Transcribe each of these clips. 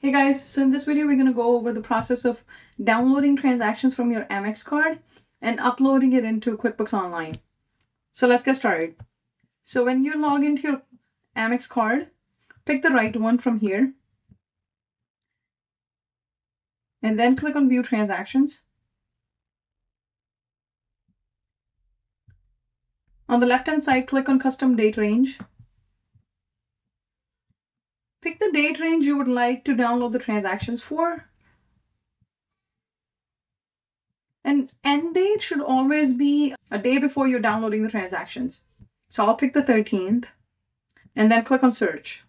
Hey guys, so in this video we're going to go over the process of downloading transactions from your Amex card and uploading it into QuickBooks Online. So let's get started. So when you log into your Amex card, pick the right one from here and then click on View Transactions. On the left-hand side, click on Custom Date Range. Pick the date range you would like to download the transactions for. And end date should always be a day before you're downloading the transactions. So I'll pick the 13th and then click on Search.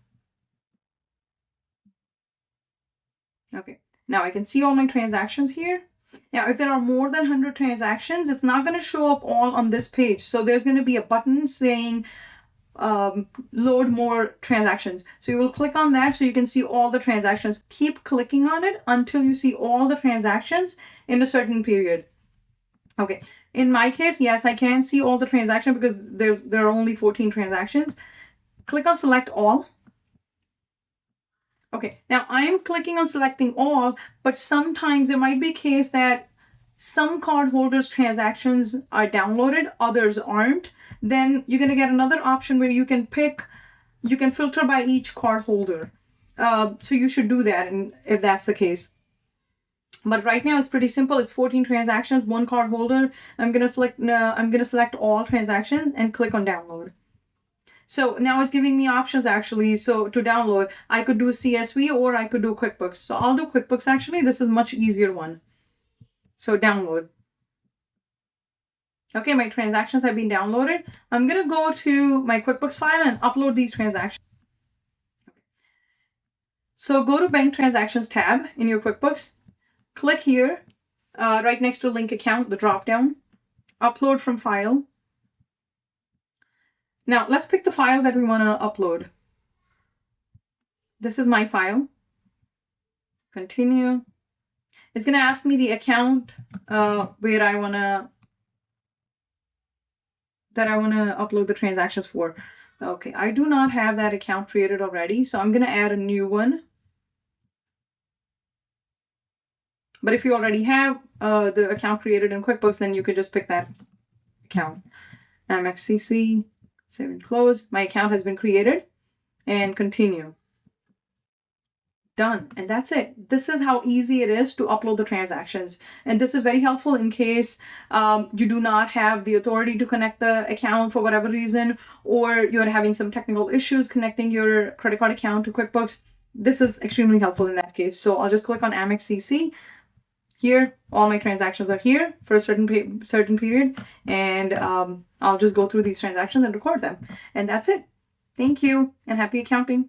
Okay, now I can see all my transactions here. Now, if there are more than 100 transactions, it's not going to show up all on this page. So there's going to be a button saying load more transactions. So you will click on that so you can see all the transactions. Keep clicking on it until you see all the transactions in a certain period. Okay, in my case, yes, I can see all the transactions because there are only 14 transactions. Click on Select All. Okay, now I am clicking on selecting all, but sometimes there might be a case that some cardholders' transactions are downloaded, others aren't. Then you're going to get another option where you can filter by each cardholder. So you should do that if that's the case. But right now it's pretty simple. It's 14 transactions, one cardholder. I'm going to select all transactions and click on download. So now it's giving me options actually. So to download, I could do CSV or I could do QuickBooks. So I'll do QuickBooks actually. This is a much easier one. So download. Okay, my transactions have been downloaded. I'm going to go to my QuickBooks file and upload these transactions. So go to Bank Transactions tab in your QuickBooks. Click here, right next to Link Account, the drop-down. Upload from File. Now, let's pick the file that we want to upload. This is my file. Continue. It's going to ask me the account where I want to upload the transactions for. Okay, I do not have that account created already, so I'm going to add a new one. But if you already have the account created in QuickBooks, then you could just pick that account. Amex CC, save and close. My account has been created. And continue. Done. And that's it. This is how easy it is to upload the transactions. And this is very helpful in case you do not have the authority to connect the account for whatever reason, or you're having some technical issues connecting your credit card account to QuickBooks. This is extremely helpful in that case. So I'll just click on Amex CC. Here, all my transactions are here for a certain period, and I'll just go through these transactions and record them. And that's it. Thank you, and happy accounting.